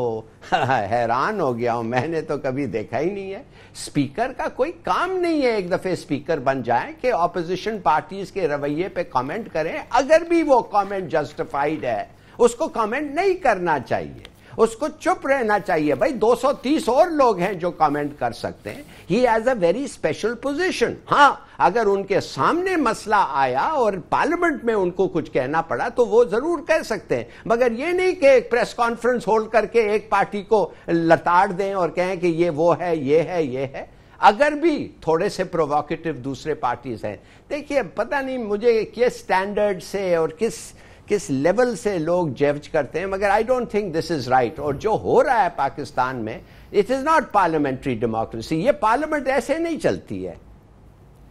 S2: हैरान हो गया हूं, मैंने तो कभी देखा ही नहीं है। स्पीकर का कोई काम नहीं है एक दफे स्पीकर बन जाए कि ऑपोजिशन पार्टीज के रवैये पे कमेंट करें। अगर भी वो कमेंट जस्टिफाइड है उसको कमेंट नहीं करना चाहिए, उसको चुप रहना चाहिए। भाई 230 और लोग हैं जो कमेंट कर सकते हैं। He has a very special position. हाँ, अगर उनके सामने मसला आया और पार्लियामेंट में उनको कुछ कहना पड़ा तो वो जरूर कह सकते हैं, मगर ये नहीं कि एक प्रेस कॉन्फ्रेंस होल्ड करके एक पार्टी को लताड़ दें और कहें कि ये वो है, ये है, ये है। अगर भी थोड़े से प्रोवोकेटिव दूसरे पार्टीज हैं, देखिए पता नहीं मुझे किस स्टैंडर्ड से और किस लेवल से लोग जज करते हैं, मगर I don't think this is right. और जो हो रहा है पाकिस्तान में, it is not parliamentary democracy, ये पार्लियामेंट ऐसे नहीं चलती है।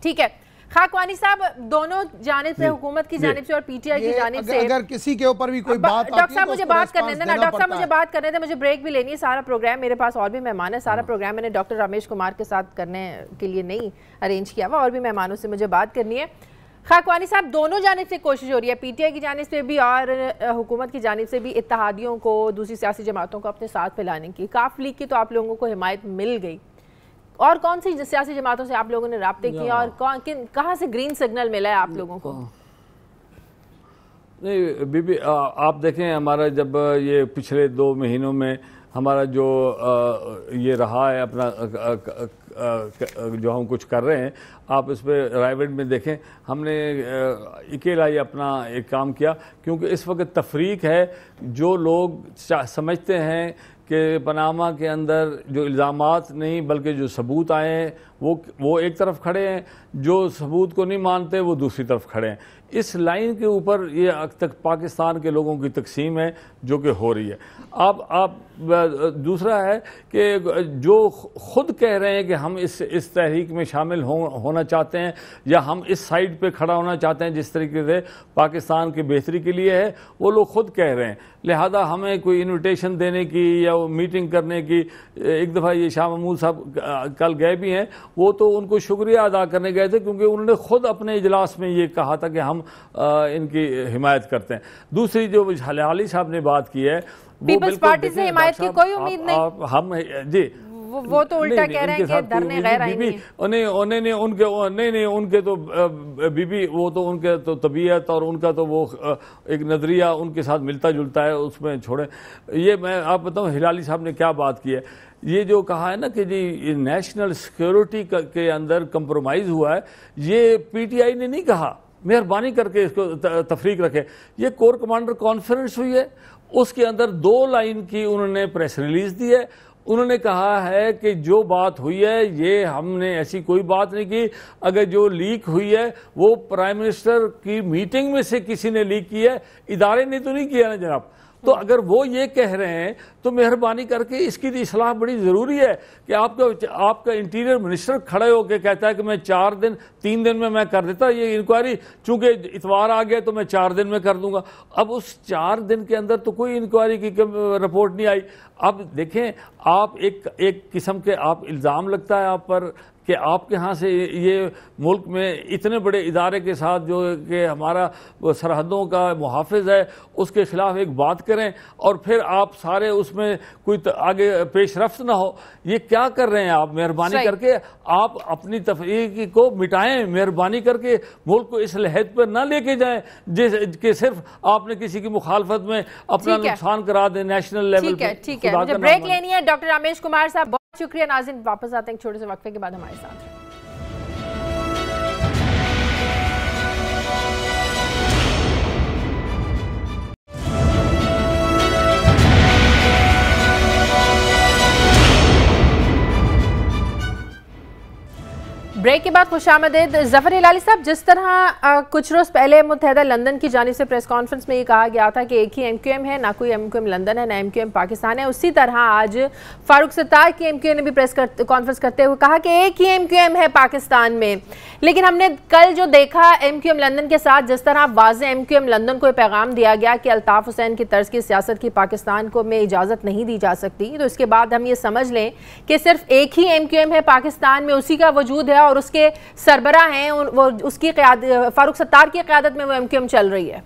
S1: ठीक है, खाकवानी साहब, दोनों जानिब से, हुकूमत की जानिब से और पीटीआई की जानिब से,
S4: अगर किसी के ऊपर भी कोई बात,
S1: डॉक्टर साहब मुझे बात करने देना, डॉक्टर साहब मुझे बात करने दें, मुझे ब्रेक भी लेनी है। सारा प्रोग्राम, मेरे पास और भी मेहमान है, सारा प्रोग्राम मैंने डॉक्टर रमेश कुमार के साथ करने के लिए नहीं अरेंज किया हुआ, और भी मेहमानों से मुझे बात करनी है। खाकवानी साहब, दोनों जानिब से कोशिश हो रही है, पीटीआई की जानिब से भी और हुकूमत की जानिब से भी, इत्तेहादियों को, दूसरी सियासी जमातों को अपने साथ फैलाने की। काफ लीग की तो आप लोगों को हिमायत मिल गई, और कौन सी सियासी जमातों से आप लोगों ने राब्ते किए और कहाँ से ग्रीन सिग्नल मिला है आप लोगों को?
S3: नहीं बीबी, आप देखें हमारा जब ये पिछले 2 महीनों में हमारा जो ये रहा है अपना जो हम कुछ कर रहे हैं, आप इस पर रायवेड में देखें, हमने अकेला ही अपना एक काम किया, क्योंकि इस वक्त तफरीक है। जो लोग समझते हैं कि पनामा के अंदर जो इल्ज़ामात नहीं बल्कि जो सबूत आए हैं वो एक तरफ खड़े हैं, जो सबूत को नहीं मानते वो दूसरी तरफ खड़े हैं। इस लाइन के ऊपर ये अब तक पाकिस्तान के लोगों की तकसीम है जो कि हो रही है। आप दूसरा है कि जो खुद कह रहे हैं कि हम इस तहरीक में शामिल होना चाहते हैं या हम इस साइड पे खड़ा होना चाहते हैं जिस तरीके से पाकिस्तान की बेहतरी के लिए है, वो लोग खुद कह रहे हैं। लिहाजा हमें कोई इनविटेशन देने की या मीटिंग करने की, एक दफ़ा ये शाह महमूद साहब कल गए भी हैं, वो तो उनको शुक्रिया अदा करने गए थे क्योंकि उन्होंने खुद अपने इजलास में ये कहा था कि हम इनकी हिमायत करते हैं। दूसरी जो हिलाली साहब ने बात की है,
S1: पीपल्स पार्टी से हिमायत की कोई उम्मीद नहीं।
S3: हम जी
S1: वो तो उल्टा कह रहे हैं कि धरने गैर आईनी है।
S3: उनके तो बीबी वो तो उनके तो तबीयत और उनका तो वो एक नजरिया उनके साथ मिलता जुलता है, उसमें छोड़े। ये मैं आप बताऊं हिलाली साहब ने क्या बात की है, ये जो कहा है ना कि जी नेशनल सिक्योरिटी के अंदर कंप्रोमाइज हुआ है, ये पीटीआई ने नहीं कहा, मेहरबानी करके इसको तफरीक रखे। ये कोर कमांडर कॉन्फ्रेंस हुई है, उसके अंदर 2 लाइन की उन्होंने प्रेस रिलीज दी है। उन्होंने कहा है कि जो बात हुई है ये हमने ऐसी कोई बात नहीं की, अगर जो लीक हुई है वो प्राइम मिनिस्टर की मीटिंग में से किसी ने लीक की है, इदारे ने तो नहीं किया ना जनाब। तो अगर वो ये कह रहे हैं तो मेहरबानी करके इसकी इस्लाह बड़ी ज़रूरी है कि आपका इंटीरियर मिनिस्टर खड़े होकर कहता है कि मैं 3 दिन में मैं कर देता ये इंक्वायरी, चूंकि इतवार आ गया तो मैं 4 दिन में कर दूंगा। अब उस 4 दिन के अंदर तो कोई इंक्वायरी की रिपोर्ट नहीं आई। अब देखें आप एक किस्म के आप इल्ज़ाम लगता है आप पर कि आपके यहाँ से ये मुल्क में इतने बड़े इदारे के साथ जो कि हमारा सरहदों का मुहाफिज है उसके खिलाफ एक बात करें और फिर आप सारे उसमें कोई आगे पेशरफ्त ना हो। ये क्या कर रहे हैं आप? मेहरबानी करके आप अपनी तफरीक को मिटाएं, मेहरबानी करके मुल्क को इस लहद पर ना लेके जाएं कि सिर्फ आपने किसी की मुखालफत में अपना नुकसान करा दें नेशनल लेवल पे।
S1: ठीक है, मुझे ब्रेक लेनी है। डॉक्टर रामेश कुमार साहब बहुत शुक्रिया। नाज़रीन वापस आते हैं छोटे से वक्फे के बाद हमारे साथ। ब्रेक के बाद खुशामदीद। ज़फ़र हिलाली साहब, जिस तरह कुछ रोज़ पहले मुत्तहदा लंदन की जानिब से प्रेस कॉन्फ्रेंस में ये कहा गया था कि एक ही MQM है, ना कोई MQM लंदन है ना MQM पाकिस्तान है, उसी तरह आज फारूक सत्तार की MQM ने भी प्रेस कॉन्फ्रेंस करते हुए कहा कि एक ही MQM है पाकिस्तान में। लेकिन हमने कल जो देखा MQM लंदन के साथ जिस तरह वाज़े MQM लंदन को पैगाम दिया गया कि अल्ताफ़ हुसैन की तर्ज की सियासत की पाकिस्तान को में इजाज़त नहीं दी जा सकती, तो इसके बाद हम ये समझ लें कि सिर्फ एक ही MQM है पाकिस्तान में, उसी का वजूद है और उसके सरबरा हैं, वो उसकी फारूक सत्तार की क़यादत में वो MQM चल रही है।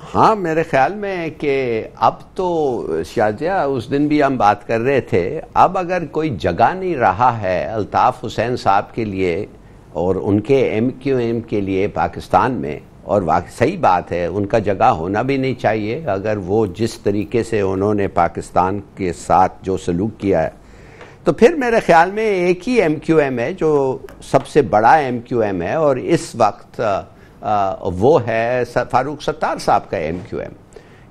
S2: हाँ, मेरे ख्याल में कि अब तो शाजिया उस दिन भी हम बात कर रहे थे, अब अगर कोई जगह नहीं रहा है अल्ताफ़ हुसैन साहब के लिए और उनके MQM के लिए पाकिस्तान में, और सही बात है उनका जगह होना भी नहीं चाहिए अगर वो जिस तरीके से उन्होंने पाकिस्तान के साथ जो सलूक किया है, तो फिर मेरे ख्याल में एक ही MQM है जो सबसे बड़ा MQM है और इस वक्त वो है फारूक सत्तार साहब का MQM।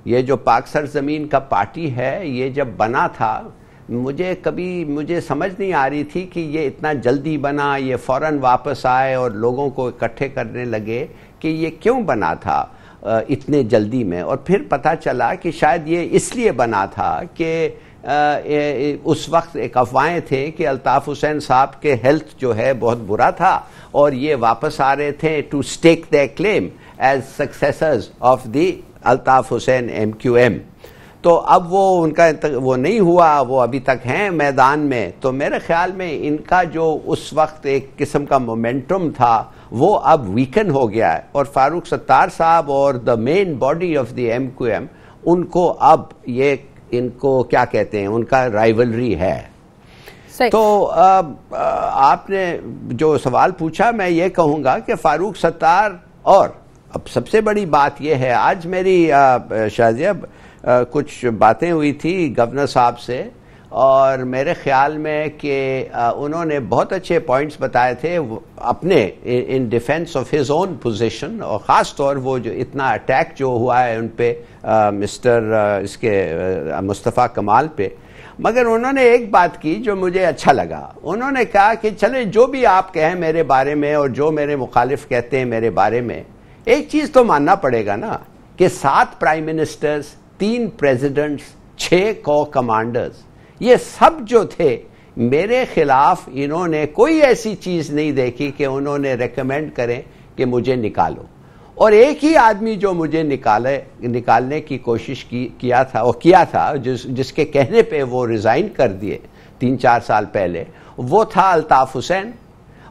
S2: ये जो पाक सरजमीन का पार्टी है, ये जब बना था मुझे समझ नहीं आ रही थी कि ये इतना जल्दी बना, ये फ़ौरन वापस आए और लोगों को इकट्ठे करने लगे कि ये क्यों बना था इतने जल्दी में। और फिर पता चला कि शायद ये इसलिए बना था कि उस वक्त एक अफवाहें थे कि अल्ताफ़ हुसैन साहब के हेल्थ जो है बहुत बुरा था और ये वापस आ रहे थे to stake their claim as successors of the Altaf Hussain MQM। तो अब वो उनका वो नहीं हुआ, वो अभी तक हैं मैदान में। तो मेरे ख्याल में इनका जो उस वक्त एक किस्म का मोमेंटम था वो अब वीकन हो गया है और फारूक सत्तार साहब और the main body of the MQM उनको अब ये इनको क्या कहते हैं, उनका राइवलरी है। तो आपने जो सवाल पूछा, मैं ये कहूँगा कि फारूक सत्तार, और अब सबसे बड़ी बात यह है, आज मेरी शाजिया कुछ बातें हुई थी गवर्नर साहब से और मेरे ख्याल में कि उन्होंने बहुत अच्छे पॉइंट्स बताए थे अपने in defence of his own position, और ख़ास तौर वो जो इतना अटैक जो हुआ है उन पे मिस्टर इसके मुस्तफ़ा कमाल पे। मगर उन्होंने एक बात की जो मुझे अच्छा लगा, उन्होंने कहा कि चले जो भी आप कहें मेरे बारे में और जो मेरे मुखालिफ कहते हैं मेरे बारे में, एक चीज़ तो मानना पड़ेगा ना कि 7 prime ministers, 3 presidents, 6 corps commanders, ये सब जो थे मेरे खिलाफ इन्होंने कोई ऐसी चीज़ नहीं देखी कि उन्होंने रेकमेंड करें कि मुझे निकालो। और एक ही आदमी जो मुझे निकालने की कोशिश किया था जिसके कहने पे वो रिज़ाइन कर दिए 3-4 साल पहले, वो था अल्ताफ़ हुसैन।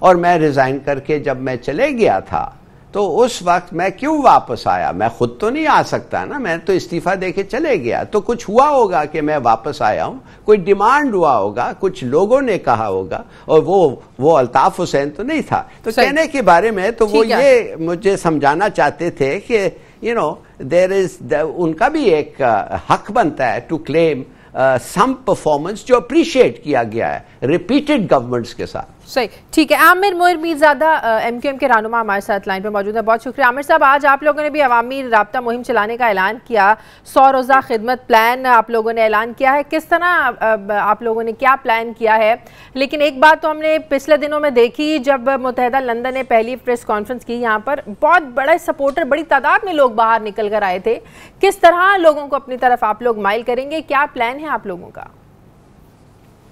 S2: और मैं रिज़ाइन करके जब मैं चले गया था तो उस वक्त मैं क्यों वापस आया? मैं खुद तो नहीं आ सकता ना, मैं तो इस्तीफा देके चले गया। तो कुछ हुआ होगा कि मैं वापस आया हूं, कोई डिमांड हुआ होगा, कुछ लोगों ने कहा होगा, और वो अल्ताफ हुसैन तो नहीं था। तो कहने के बारे में तो वो ये मुझे समझाना चाहते थे कि देयर इज, उनका भी एक हक बनता है टू क्लेम सम परफॉर्मेंस जो अप्रिशिएट किया गया है रिपीटेड गवर्नमेंट्स के साथ।
S1: सही, ठीक है। आमिर मोहिर मीरजादा MQM के रहनुमा हमारे साथ लाइन पे मौजूद है, बहुत शुक्रिया। आमिर साहब, आज आप लोगों ने भी अवामी राब्ता मुहिम चलाने का ऐलान किया, 100 रोज़ा खिदमत प्लान आप लोगों ने ऐलान किया है, किस तरह आप लोगों ने क्या प्लान किया है? लेकिन एक बात तो हमने पिछले दिनों में देखी, जब मुत्तहिदा लंदन ने पहली प्रेस कॉन्फ्रेंस की, यहाँ पर बहुत बड़े सपोर्टर, बड़ी तादाद में लोग बाहर निकल कर आए थे। किस तरह लोगों को अपनी तरफ आप लोग माइल करेंगे, क्या प्लान है आप लोगों का?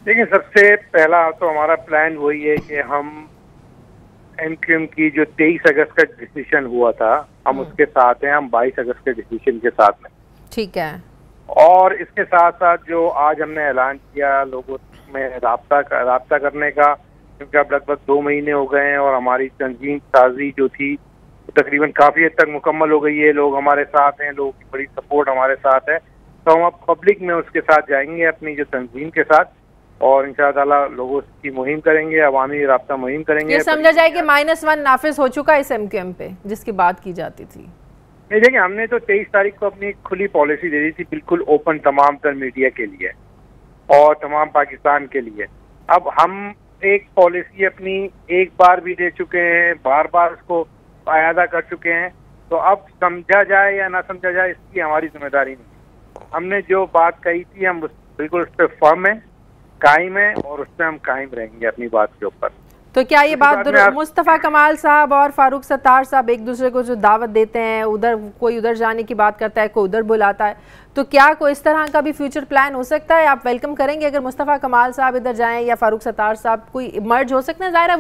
S5: देखिए, सबसे पहला तो हमारा प्लान वही है कि हम MQM की जो 23 अगस्त का डिसीजन हुआ था, हम उसके साथ हैं, हम 22 अगस्त के डिसीजन के साथ में।
S1: ठीक है।
S5: और इसके साथ साथ जो आज हमने ऐलान किया लोगों में राब्ता करने का, क्योंकि अब लगभग 2 महीने हो गए हैं और हमारी तंजीम साजी जो थी तकरीबन काफ़ी हद तक मुकम्मल हो गई है। लोग हमारे साथ हैं, लोगों की बड़ी सपोर्ट हमारे साथ है। तो हम अब पब्लिक में उसके साथ जाएंगे अपनी जो तंजीम के साथ, और इंशाअल्लाह लोगों की मुहिम करेंगे, अवामी राब्ता मुहिम करेंगे।
S1: ये समझा जाए कि -1 नाफिज हो चुका है इस MQM पे जिसकी बात की जाती थी।
S5: नहीं, देखिए, हमने तो 23 तारीख को अपनी खुली पॉलिसी दे दी थी, बिल्कुल ओपन, तमाम तर मीडिया के लिए और तमाम पाकिस्तान के लिए। अब हम एक पॉलिसी अपनी एक बार भी दे चुके हैं, बार बार उसको अयादा कर चुके हैं। तो अब समझा जाए या ना समझा जाए, इसकी हमारी जिम्मेदारी नहीं। हमने जो बात कही थी, हम बिल्कुल उस पर फर्म है, कायम है, और उस पर हम कायम रहेंगे अपनी बात के ऊपर।
S1: तो क्या ये बात मुस्तफ़ा कमाल साहब और फारूक सत्तार साहब एक दूसरे को जो दावत देते हैं, उधर कोई उधर जाने की बात करता है, कोई उधर बुलाता है, तो क्या कोई इस तरह का भी फ्यूचर प्लान हो सकता है? आप वेलकम करेंगे अगर मुस्तफ़ा कमाल साहब इधर जाएं या फारूक सत्तार साहब, कोई मर्ज हो सकता है? ज़ाहिर है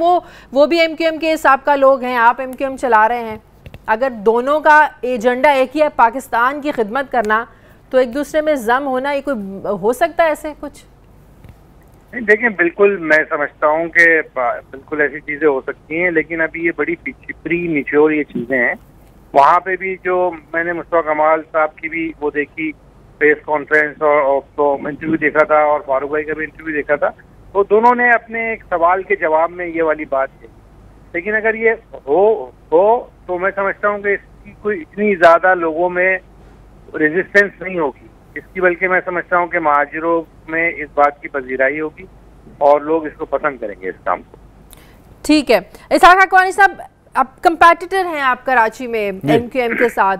S1: वो भी MQM के साबका लोग हैं, आप MQM चला रहे हैं, अगर दोनों का एजेंडा एक ही है, पाकिस्तान की खिदमत करना, तो एक दूसरे में जम होना, ये कोई हो सकता है ऐसे कुछ?
S5: देखिए, बिल्कुल मैं समझता हूँ कि बिल्कुल ऐसी चीजें हो सकती हैं, लेकिन अभी ये बड़ी प्री निचोर ये चीजें हैं। वहाँ पे भी जो मैंने मुस्तफा कमाल साहब की भी वो देखी प्रेस कॉन्फ्रेंस और तो इंटरव्यू देखा था, और फारूक भाई का भी इंटरव्यू देखा था, तो दोनों ने अपने एक सवाल के जवाब में ये वाली बात की। लेकिन अगर ये हो तो मैं समझता हूँ कि इसकी कोई इतनी ज्यादा लोगों में रेजिस्टेंस नहीं होगी इसकी, बल्कि मैं समझता हूँ कि महाजिरों में इस बात की पजीराई होगी और लोग इसको पसंद करेंगे, इस काम को।
S1: ठीक है। इसहाक हक़वानी साहब, आप कंपेटिटर हैं आप कराची में MQM के साथ,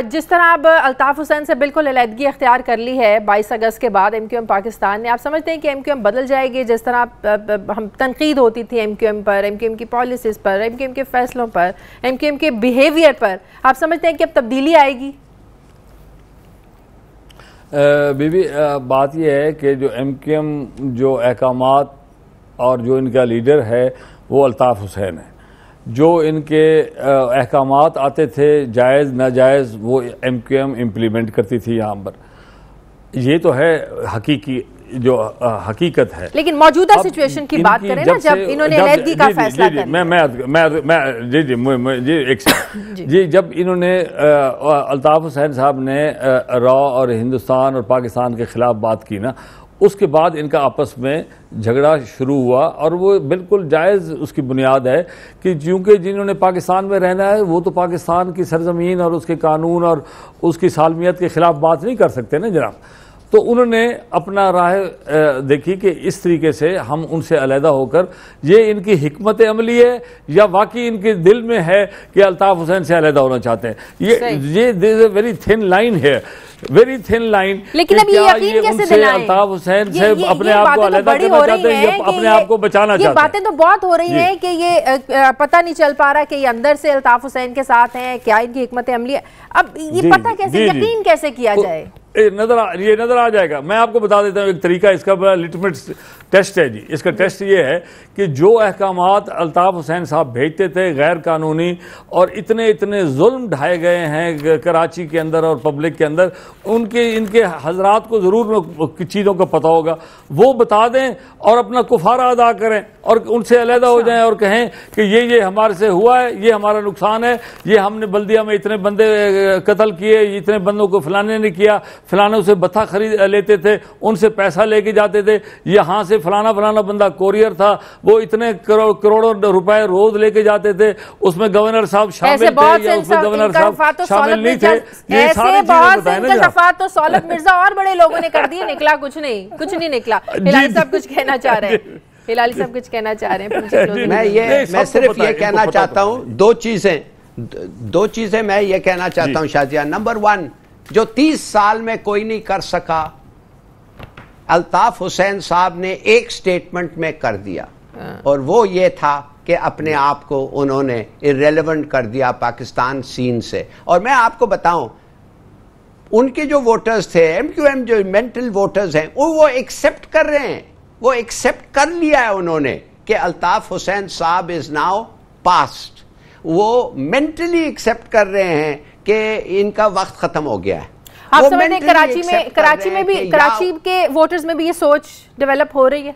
S1: जिस तरह अब अल्ताफ हुसैन से बिल्कुल अलहदगी अख्तियार कर ली है 22 अगस्त के बाद MQM पाकिस्तान ने, आप समझते हैं कि MQM बदल जाएगी? जिस तरह हम तनकीद होती थी MQM पर, MQM की पॉलिसीज़ पर, MQM के फैसलों पर, MQM के बिहेवियर पर, आप समझते हैं कि अब तब्दीली आएगी?
S3: बीबी, बात यह है कि जो MQM जो अहकामात और जो इनका लीडर है वो अल्ताफ़ हुसैन है। जो इनके अहकामात आते थे जायज़ नाजायज़, वो MQM इम्प्लीमेंट करती थी यहाँ पर। ये तो है हकीकी जो हकीकत है।
S1: लेकिन मौजूदा सिचुएशन की बात करें ना, जब इन्होंने अलहदगी का फैसला किया,
S3: जी जब इन्होंने अल्ताफ हुसैन साहब ने रॉ और हिंदुस्तान और पाकिस्तान के खिलाफ बात की ना, उसके बाद इनका आपस में झगड़ा शुरू हुआ, और वो बिल्कुल जायज़ उसकी बुनियाद है कि क्योंकि जिन्होंने पाकिस्तान में रहना है वो तो पाकिस्तान की सरजमीन और उसके कानून और उसकी सालमियत के ख़िलाफ़ बात नहीं कर सकते ना जनाब। तो उन्होंने अपना राह देखी कि इस तरीके से हम उनसे अलहदा होकर, ये इनकी हिकमत अमली है या वाकई इनके दिल में है कि अल्ताफ हुसैन से अलहदा होना चाहते हैं। ये वेरी थिन लाइन है, वेरी थिन लाइन।
S1: लेकिन अब ये यकीन कैसे दिलाएं?
S3: अल्ताफ हुसैन से अपने आप को अलहदा करना चाहते हैं, अपने आप को बचाना चाहते हैं।
S1: बातें तो बहुत हो रही हैं कि ये पता नहीं चल पा रहा कि ये अंदर से अल्ताफ हुसैन के साथ हैं, क्या इनकी हिकमत अमली है। अब ये पता कैसे, यकीन कैसे किया जाए?
S3: ये नजर आ जाएगा। मैं आपको बता देता हूँ एक तरीका इसका, लिटमस टेस्ट है जी। इसका टेस्ट ये है कि जो अहकामात अल्ताफ हुसैन साहब भेजते थे गैर कानूनी और इतने इतने जुल्म ढाए गए हैं कराची के अंदर और पब्लिक के अंदर, उनके इनके हजरात को ज़रूर चीज़ों का पता होगा, वो बता दें और अपना कुफारा अदा करें और उनसे अलहदा हो जाएं और कहें कि ये हमारे से हुआ है, ये हमारा नुकसान है, ये हमने बल्दिया में इतने बंदे कत्ल किए, इतने बंदों को फलाने ने किया, फलाने उसे भत्ता खरीद लेते थे, उनसे पैसा लेके जाते थे, यहाँ से फलाना फलाना बंदा कोरियर था, वो इतने करोड़ों रुपए रोज लेके जाते थे, उसमें गवर्नर साहब शामिल थे या उसमें गवर्नर साहब शामिल नहीं थे। ये सारी चीजें बताएं ना।
S1: तो सौलत मिर्जा और बड़े लोगों ने कर दिए, निकला कुछ नहीं निकला। हिलाली साहब कुछ कहना चाह रहे हैं, हिलाली साहब कुछ कहना चाह रहे हैं।
S2: मैं सिर्फ ये कहना चाहता हूँ दो चीजें मैं ये कहना चाहता हूँ शाजिया। नंबर 1, जो 30 साल में कोई नहीं कर सका, अल्ताफ हुसैन साहब ने एक स्टेटमेंट में कर दिया, और वो ये था कि अपने आप को उन्होंने इररेलेवेंट कर दिया पाकिस्तान सीन से। और मैं आपको बताऊं, उनके जो वोटर्स थे, MQM जो मेंटल वोटर्स हैं, वो एक्सेप्ट कर रहे हैं, वो एक्सेप्ट कर लिया है उन्होंने कि अल्ताफ हुसैन साहब इज नाउ पास्ट। वो मेंटली एक्सेप्ट कर रहे हैं कि इनका वक्त खत्म हो गया है।
S1: आप समझते हैं कराची के वोटर्स में भी ये सोच डेवलप हो रही है?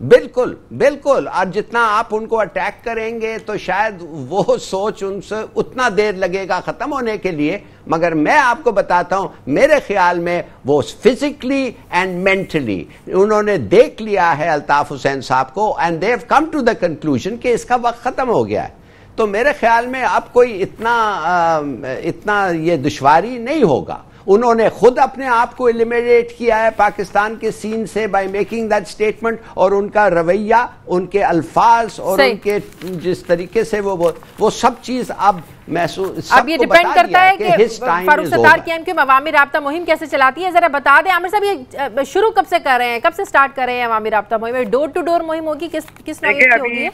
S2: बिल्कुल बिल्कुल। और जितना आप उनको अटैक करेंगे तो शायद वो सोच उनसे उतना देर लगेगा खत्म होने के लिए, मगर मैं आपको बताता हूं, मेरे ख्याल में वो फिजिकली एंड मेंटली उन्होंने देख लिया है अल्ताफ हुसैन साहब को, and they have come to the conclusion कि इसका वक्त खत्म हो गया है। तो मेरे ख्याल में अब कोई इतना ये दुश्वारी नहीं होगा। उन्होंने खुद अपने आप को एलिमिनेट किया है पाकिस्तान के सीन से बाय मेकिंग दैट स्टेटमेंट, और उनका रवैया, उनके अल्फाज और उनके जिस तरीके से वो सब चीज अब महसूस,
S1: अब ये डिपेंड करता है कि फारूक सत्तार की एम के अवामी राब्ता मुहिम कैसे चलाती है। जरा बता दें आमिर साहब, ये शुरू कब से कर रहे हैं, कब से स्टार्ट कर रहे हैं अवामी राब्ता मुहिम? डोर टू डोर मुहिम होगी, किस नौयत की होगी?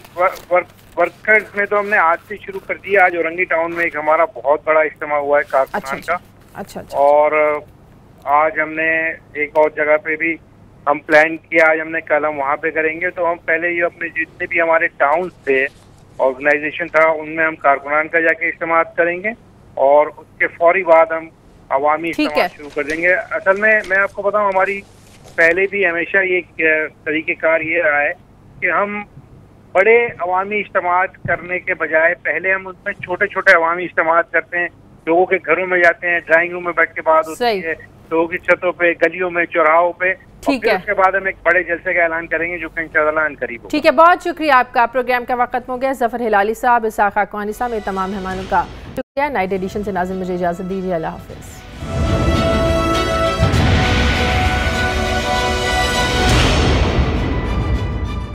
S5: वर्कर्स में तो हमने आज से शुरू कर दिया। आज औरंगी टाउन में एक हमारा बहुत बड़ा इज्तिमा हुआ है कारखाना का।
S1: अच्छा।
S5: और आज हमने एक और जगह पे भी हम प्लान किया, आज हमने कल हम वहाँ पे करेंगे। तो हम पहले ये अपने जितने भी हमारे टाउन थे, ऑर्गेनाइजेशन था, उनमें हम कारकुनान का जाके इस्तेमाल करेंगे, और उसके फौरी बाद हम अवामी इस्तेमाल शुरू कर देंगे। असल में मैं आपको बताऊं, हमारी पहले भी हमेशा ये तरीक़ेकार ये रहा है कि हम बड़े अवामी इस्तेमाल करने के बजाय पहले हम उसमें छोटे छोटे अवामी इस्तेमाल करते हैं। लोगों के घरों में जाते हैं, ड्राइंग रूम में बैठ के बात होती है, लोगों की छतों पे, गलियों में, चौराहों पे। ठीक है, उसके बाद हम एक बड़े जलसे का ऐलान करेंगे जो कि इंशाअल्लाह करीब होगा।
S1: ठीक है, बहुत शुक्रिया आपका। प्रोग्राम का वक्त खत्म हो गया। जफर हिलाली साहब, इसाक खाकवानी साहब, तमाम मेहमानों का शुक्रिया। नाइट एडिशन से नाज़िम, मुझे इजाज़त दीजिए। अल्लाह हाफ़िज़।